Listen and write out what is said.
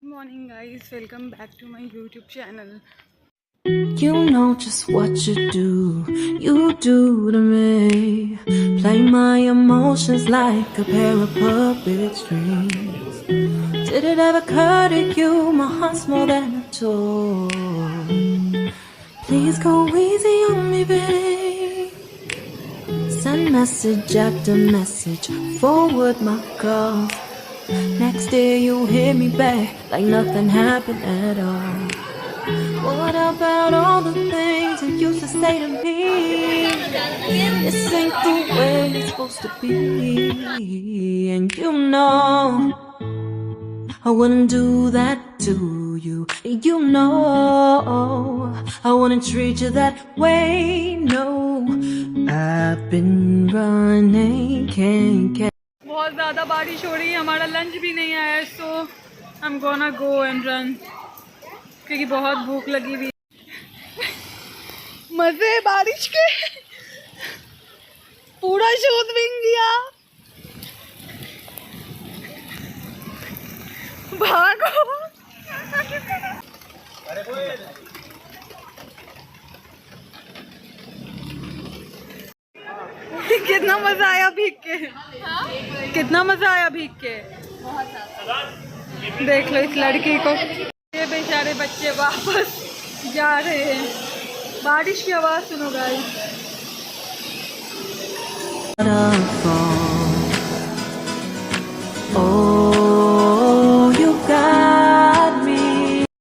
morning guys, welcome back to my YouTube channel. You know just what you do to me. Play my emotions like a pair of puppet strings. Did it ever occur to you my heart's more than a toy? Please go easy on me, babe. Send message after message, forward my calls. Next day you hit me back like nothing happened at all. What about all the things you used to say to me? This ain't the way it's supposed to be. And you know I wouldn't do that to you. You know I wouldn't treat you that way. No, I've been running, can't get. बहुत ज़्यादा बारिश हो रही है, हमारा lunch भी नहीं आया है, so I'm gonna go and run क्योंकि बहुत भूख लगी हुई है। मज़े बारिश के पूरा शूट भीग गया। भागो। कितना मजा आया भीग के? कितना मजा आया भीग के? देख लो इस लड़की को, ये बेचारे बच्चे वापस जा रहे हैं। बारिश की आवाज सुनो गाइस।